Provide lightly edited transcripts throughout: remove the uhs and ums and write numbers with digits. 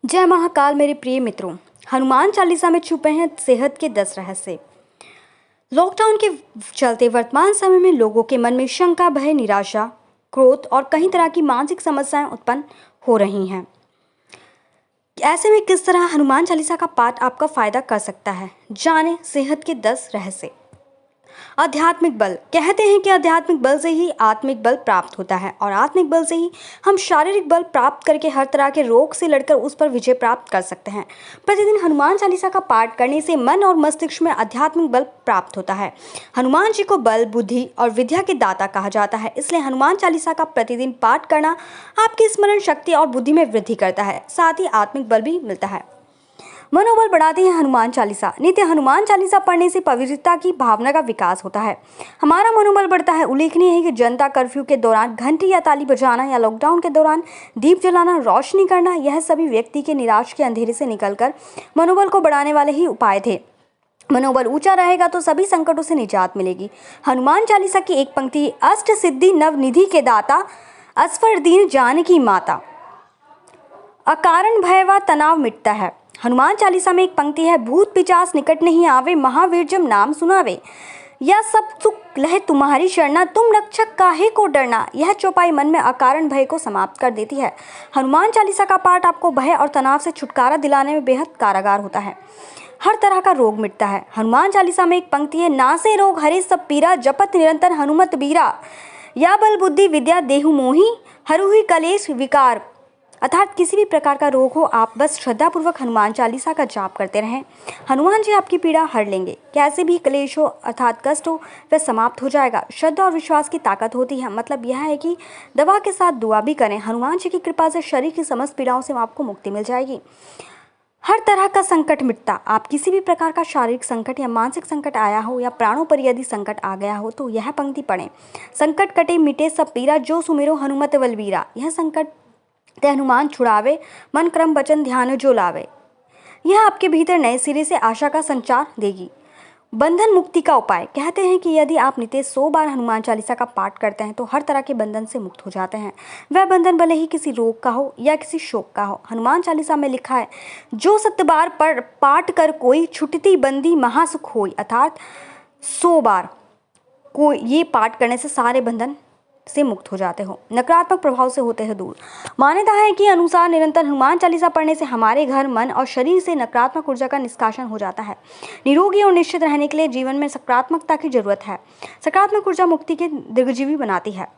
जय महाकाल मेरे प्रिय मित्रों, हनुमान चालीसा में छुपे हैं सेहत के 10 रहस्य। लॉकडाउन के चलते वर्तमान समय में लोगों के मन में शंका, भय, निराशा, क्रोध और कई तरह की मानसिक समस्याएं उत्पन्न हो रही हैं। ऐसे में किस तरह हनुमान चालीसा का पाठ आपका फायदा कर सकता है, जानें सेहत के 10 रहस्य। आध्यात्मिक बल। कहते हैं कि आध्यात्मिक बल से ही आत्मिक बल प्राप्त होता है और आत्मिक बल से ही हम शारीरिक बल प्राप्त करके हर तरह के रोग से लड़कर उस पर विजय प्राप्त कर सकते हैं। प्रतिदिन हनुमान चालीसा का पाठ करने से मन और मस्तिष्क में आध्यात्मिक बल प्राप्त होता है। हनुमान जी को बल, बुद्धि और विद्या के दाता कहा जाता है, इसलिए हनुमान चालीसा का प्रतिदिन पाठ करना आपकी स्मरण शक्ति और बुद्धि में वृद्धि करता है, साथ ही आत्मिक बल भी मिलता है। मनोबल बढ़ाती है हनुमान चालीसा। नित्य हनुमान चालीसा पढ़ने से पवित्रता की भावना का विकास होता है, हमारा मनोबल बढ़ता है। उल्लेखनीय है कि जनता कर्फ्यू के दौरान घंटी या ताली बजाना या लॉकडाउन के दौरान दीप जलाना, रोशनी करना, यह सभी व्यक्ति के निराश के अंधेरे से निकलकर मनोबल को बढ़ाने वाले ही उपाय थे। मनोबल ऊंचा रहेगा तो सभी संकटों से निजात मिलेगी। हनुमान चालीसा की एक पंक्ति, अष्ट सिद्धि नव निधि के दाता, असफर दीन जानकी माता, अकारण भय व तनाव मिटता है। हनुमान चालीसा में एक पंक्ति है, भूत पिचास निकट नहीं आवे, महावीर जब नाम सुनावे, यह सब सुख लहे तुम्हारी शरणा, तुम रक्षक काहे को डरना। यह चौपाई मन में अकारण भय को समाप्त कर देती है। हनुमान चालीसा का पाठ आपको भय और तनाव से छुटकारा दिलाने में बेहद कारगर होता है। हर तरह का रोग मिटता है। हनुमान चालीसा में एक पंक्ति है, नासे रोग हरे सब पीरा, जपत निरंतर हनुमत बीरा, या बल बुद्धि विद्या देहु मोही, हरुहि कलेश विकार। अर्थात किसी भी प्रकार का रोग हो, आप बस श्रद्धापूर्वक हनुमान चालीसा का जाप करते रहें, हनुमान जी आपकी पीड़ा हर लेंगे। कैसे भी क्लेश हो अर्थात कष्ट हो, वह समाप्त हो जाएगा। श्रद्धा और विश्वास की ताकत होती है, मतलब यह है कि दवा के साथ दुआ भी करें। हनुमान जी की कृपा से शरीर की समस्त पीड़ाओं से आपको मुक्ति मिल जाएगी। हर तरह का संकट मिटता। आप किसी भी प्रकार का शारीरिक संकट या मानसिक संकट आया हो या प्राणों पर यदि संकट आ गया हो तो यह पंक्ति पढ़ें, संकट कटे मिटे सब पीरा, जो सुमिरो हनुमत बलबीरा। यह संकट ते हनुमान छुड़ावे, मन क्रम वचन ध्यान जो लावे। यह आपके भीतर नए सिरे से आशा का संचार देगी। बंधन मुक्ति का उपाय। कहते हैं कि यदि आप नित्य 100 बार हनुमान चालीसा का पाठ करते हैं तो हर तरह के बंधन से मुक्त हो जाते हैं। वह बंधन भले ही किसी रोग का हो या किसी शोक का हो। हनुमान चालीसा में लिखा है, जो 7 बार पाठ कर कोई, छुटती बंदी महासुख होई। अर्थात 100 बार को ये पाठ करने से सारे बंधन से मुक्त हो जाते हो, नकारात्मक प्रभाव से होते हैं दूर। मान्यता है कि अनुसार निरंतर हनुमान चालीसा पढ़ने से हमारे घर, मन और शरीर से नकारात्मक ऊर्जा का निष्कासन हो जाता है। निरोगी और निश्चित रहने के लिए जीवन में सकारात्मकता की जरूरत है। सकारात्मक ऊर्जा मुक्ति के दीर्घजीवी बनाती है,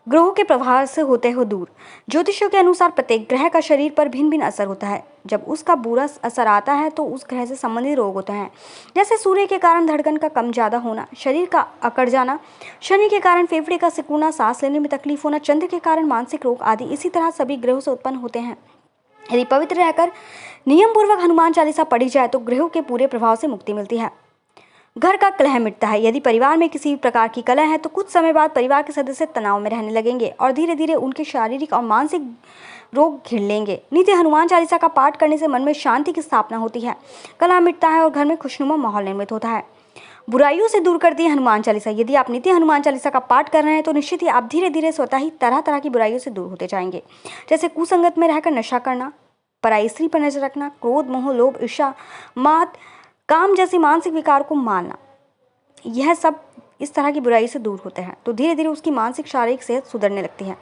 ग्रहों के प्रभाव से होते हो दूर। ज्योतिषियों के अनुसार प्रत्येक ग्रह का शरीर पर भिन्न भिन्न असर होता है। जब उसका बुरा असर आता है तो उस ग्रह से संबंधित रोग होते हैं, जैसे सूर्य के कारण धड़कन का कम ज्यादा होना, शरीर का अकड़ जाना, शनि के कारण फेफड़े का सिकुड़ना, सांस लेने में तकलीफ होना, चंद्र के कारण मानसिक रोग आदि। इसी तरह सभी ग्रहों से उत्पन्न होते हैं। यदि पवित्र रहकर नियम पूर्वक हनुमान चालीसा पढ़ी जाए तो ग्रहों के पूरे प्रभाव से मुक्ति मिलती है। घर का कलह मिटता है। यदि परिवार में किसी भी प्रकार की कलह है तो कुछ समय बाद परिवार के सदस्य तनाव में रहने लगेंगे और धीरे धीरे उनके शारीरिक और मानसिक रोग घिर लेंगे। नित्य हनुमान चालीसा का पाठ करने से मन में शांति की स्थापना होती है, कलह मिटता है और घर में खुशनुमा माहौल निर्मित होता है। बुराइयों से दूर करती है हनुमान चालीसा। यदि आप नित्य हनुमान चालीसा का पाठ कर रहे हैं तो निश्चित ही आप धीरे धीरे स्वतः ही तरह तरह की बुराइयों से दूर होते जाएंगे, जैसे कुसंगत में रहकर नशा करना, पराई स्त्री पर नजर रखना, क्रोध, मोह, लोभ, ईर्ष्या, मात, काम जैसे मानसिक विकार को मानना। यह सब इस तरह की बुराई से दूर होते हैं तो धीरे धीरे उसकी मानसिक शारीरिक सेहत सुधरने लगती है।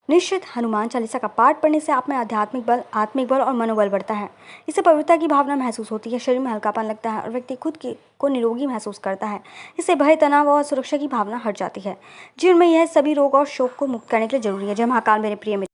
निश्चित हनुमान चालीसा का पाठ पढ़ने से आप में आध्यात्मिक बल, आत्मिक बल और मनोबल बढ़ता है। इससे पवित्रता की भावना महसूस होती है, शरीर में हल्कापन लगता है और व्यक्ति खुद को निरोगी महसूस करता है। इससे भय, तनाव और सुरक्षा की भावना हट जाती है। जीवन में यह सभी रोग और शोक को मुक्त करने के लिए जरूरी है। जय महाकाल मेरे प्रिय मित्र।